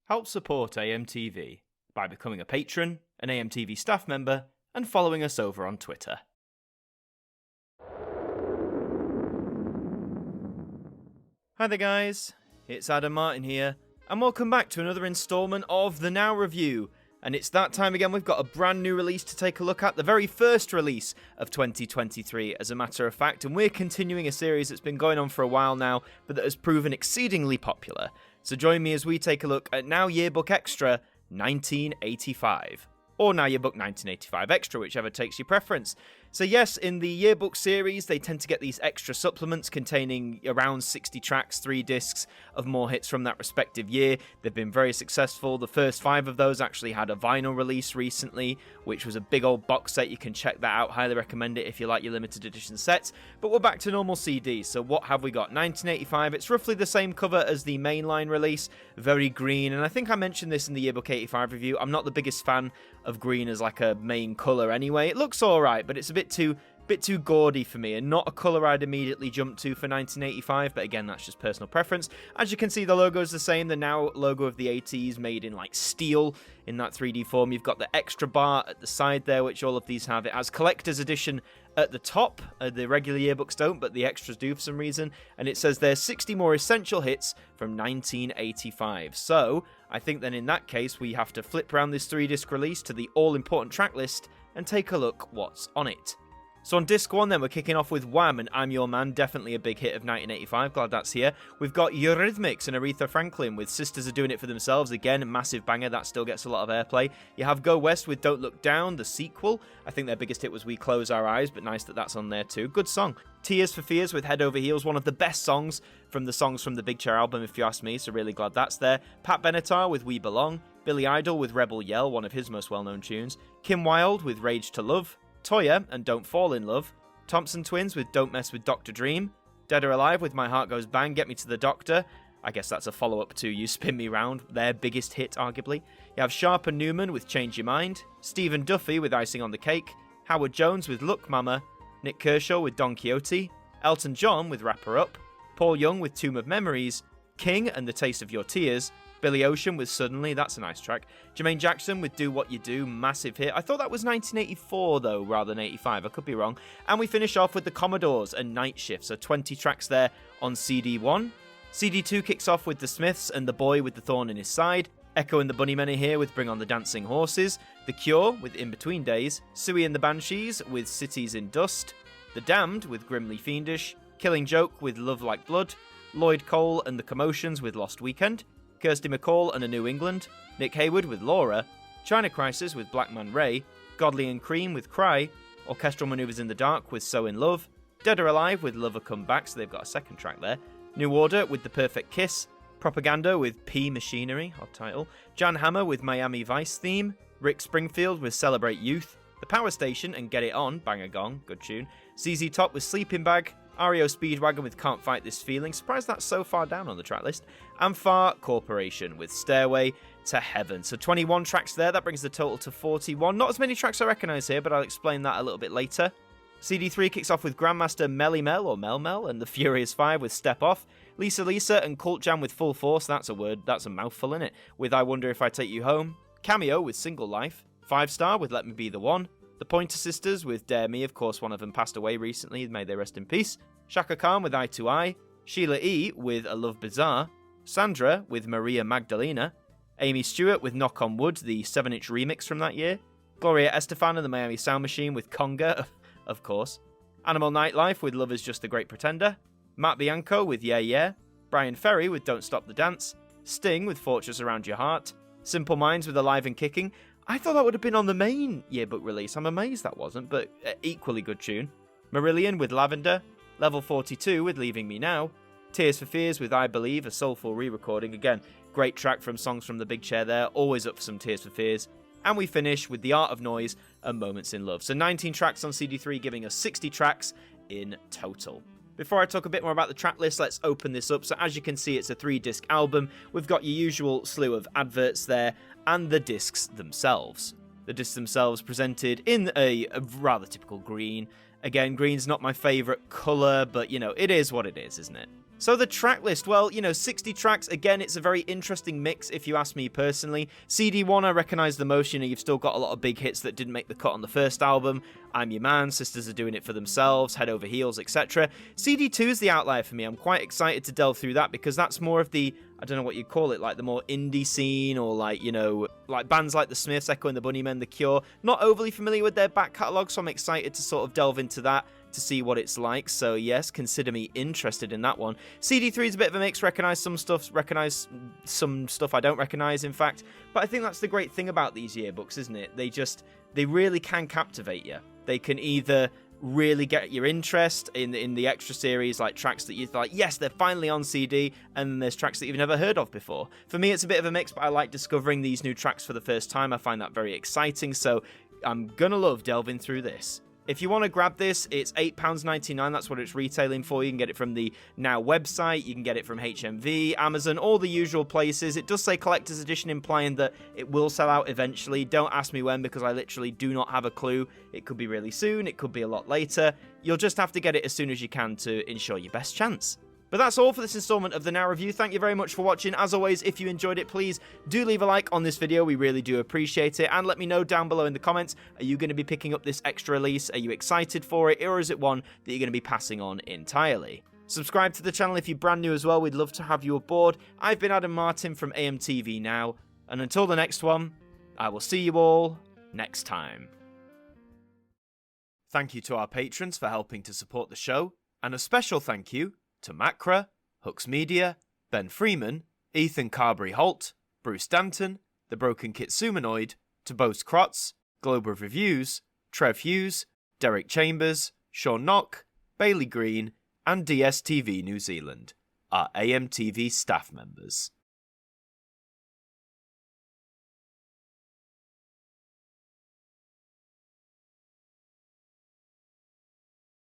Help support AMTV by becoming a patron, an AMTV staff member, and following us over on Twitter. Hi there guys, it's Adam Martin here, and welcome back to another instalment of the Now Review. And it's that time again, we've got a brand new release to take a look at, the very first release of 2023 as a matter of fact, and we're continuing a series that's been going on for a while now, but that has proven exceedingly popular. So join me as we take a look at Now Yearbook Extra 1985. Or Now Yearbook 1985 Extra, whichever takes your preference. So yes, in the Yearbook series, they tend to get these extra supplements containing around 60 tracks, 3 discs of more hits from that respective year. They've been very successful. The first 5 of those actually had a vinyl release recently, which was a big old box set. You can check that out. Highly recommend it if you like your limited edition sets. But we're back to normal CDs. So what have we got? 1985. It's roughly the same cover as the mainline release. Very green. And I think I mentioned this in the Yearbook 85 review. I'm not the biggest fan of green as like a main colour anyway. It looks alright, but it's a bit too gaudy for me, and not a colour I'd immediately jump to for 1985, but again, that's just personal preference. As you can see, the logo is the same, the Now logo of the 80s, made in like steel in that 3D form. You've got the extra bar at the side there, which all of these have. It has collector's edition at the top. The regular yearbooks don't, but the extras do for some reason, and it says there's 60 more essential hits from 1985. So I think then in that case, we have to flip around this 3-disc release to the all-important track list and take a look what's on it. So on disc 1 then, we're kicking off with Wham! And I'm Your Man, definitely a big hit of 1985, glad that's here. We've got Eurythmics and Aretha Franklin with Sisters Are Doing It For Themselves, again, a massive banger, that still gets a lot of airplay. You have Go West with Don't Look Down, the sequel. I think their biggest hit was We Close Our Eyes, but nice that that's on there too. Good song. Tears for Fears with Head Over Heels, one of the best songs from the Big Chair album, if you ask me, so really glad that's there. Pat Benatar with We Belong. Billy Idol with Rebel Yell, one of his most well-known tunes. Kim Wilde with Rage to Love. Toya and Don't Fall in Love. Thompson Twins with Don't Mess with Dr. Dream. Dead or Alive with My Heart Goes Bang, Get Me to the Doctor. I guess that's a follow-up to You Spin Me Round, their biggest hit, arguably. You have Sharp and Newman with Change Your Mind. Stephen Duffy with Icing on the Cake. Howard Jones with Look Mama. Nick Kershaw with Don Quixote. Elton John with Wrap Her Up. Paul Young with Tomb of Memories. King and The Taste of Your Tears. Billy Ocean with Suddenly, that's a nice track. Jermaine Jackson with Do What You Do, massive hit. I thought that was 1984 though, rather than 85, I could be wrong. And we finish off with the Commodores and Night Shift, so 20 tracks there on CD 1. CD 2 kicks off with The Smiths and The Boy with the Thorn in His Side. Echo and the Bunnymen are here with Bring on the Dancing Horses. The Cure with In Between Days. Suey and the Banshees with Cities in Dust. The Damned with Grimly Fiendish. Killing Joke with Love Like Blood. Lloyd Cole and the Commotions with Lost Weekend. Kirsty MacColl and A New England, Nick Hayward with Laura, China Crisis with Black Man Ray, Godley and Cream with Cry, Orchestral Manoeuvres in the Dark with So in Love, Dead or Alive with Lover Come Back, so they've got a second track there, New Order with The Perfect Kiss, Propaganda with P Machinery, odd title, Jan Hammer with Miami Vice Theme, Rick Springfield with Celebrate Youth, The Power Station and Get It On, Bang a Gong, good tune, ZZ Top with Sleeping Bag, REO Speedwagon with Can't Fight This Feeling, surprised that's so far down on the track list, and Far Corporation with Stairway to Heaven. So 21 tracks there, that brings the total to 41. Not as many tracks I recognise here, but I'll explain that a little bit later. CD3 kicks off with Grandmaster Melly Mel, or Mel Mel, and the Furious 5 with Step Off. Lisa Lisa and Cult Jam with Full Force, that's a word, that's a mouthful, innit? With I Wonder If I Take You Home. Cameo with Single Life. 5 Star with Let Me Be the One. The Pointer Sisters with Dare Me, of course one of them passed away recently, may they rest in peace. Shaka Khan with Eye to Eye. Sheila E. with A Love Bizarre. Sandra with Maria Magdalena. Amy Stewart with Knock on Wood, the 7-inch remix from that year. Gloria Estefan and the Miami Sound Machine with Conga, of course. Animal Nightlife with Love Is Just a Great Pretender. Matt Bianco with Yeah Yeah. Brian Ferry with Don't Stop the Dance. Sting with Fortress Around Your Heart. Simple Minds with Alive and Kicking. I thought that would have been on the main yearbook release. I'm amazed that wasn't, but equally good tune. Marillion with Lavender. Level 42 with Leaving Me Now. Tears for Fears with I Believe, a soulful re-recording. Again, great track from Songs from the Big Chair there. Always up for some Tears for Fears. And we finish with The Art of Noise and Moments in Love. So 19 tracks on CD3, giving us 60 tracks in total. Before I talk a bit more about the track list, let's open this up. So as you can see, it's a 3-disc album. We've got your usual slew of adverts there, and the discs themselves. The discs themselves presented in a rather typical green. Again, green's not my favourite colour, but, you know, it is what it is, isn't it? So the track list, well, 60 tracks, again, it's a very interesting mix if you ask me personally. CD1, I recognise the most, you've still got a lot of big hits that didn't make the cut on the first album. I'm Your Man, Sisters Are Doing It For Themselves, Head Over Heels, etc. CD2 is the outlier for me. I'm quite excited to delve through that because that's more of the, I don't know what you'd call it, like the more indie scene or like bands like the Smiths, Echo and the Bunnymen, The Cure. Not overly familiar with their back catalogue, so I'm excited to sort of delve into that to see what it's like. So yes, consider me interested in that one. CD3 is a bit of a mix, recognise some stuff I don't recognise, in fact. But I think that's the great thing about these yearbooks, isn't it? They really can captivate you. They can either really get your interest in the extra series, like tracks that you're like, yes, they're finally on CD, and then there's tracks that you've never heard of before. For me, it's a bit of a mix, but I like discovering these new tracks for the first time. I find that very exciting, so I'm gonna love delving through this. If you want to grab this, it's £8.99, that's what it's retailing for. You can get it from the Now website, you can get it from HMV, Amazon, all the usual places. It does say collector's edition, implying that it will sell out eventually. Don't ask me when, because I literally do not have a clue. It could be really soon, it could be a lot later. You'll just have to get it as soon as you can to ensure your best chance. But that's all for this installment of the Now Review. Thank you very much for watching. As always, if you enjoyed it, please do leave a like on this video. We really do appreciate it. And let me know down below in the comments, are you going to be picking up this extra release? Are you excited for it? Or is it one that you're going to be passing on entirely? Subscribe to the channel if you're brand new as well. We'd love to have you aboard. I've been Adam Martin from AMTV Now. And until the next one, I will see you all next time. Thank you to our patrons for helping to support the show. And a special thank you to Macra, Hux Media, Ben Freeman, Ethan Carberry-Holt, Bruce Danton, The Broken Kitsumanoid, Tobias Krotz, Globe of Reviews, Trev Hughes, Derek Chambers, Sean Knock, Bailey Green, and DSTV New Zealand, our AMTV staff members.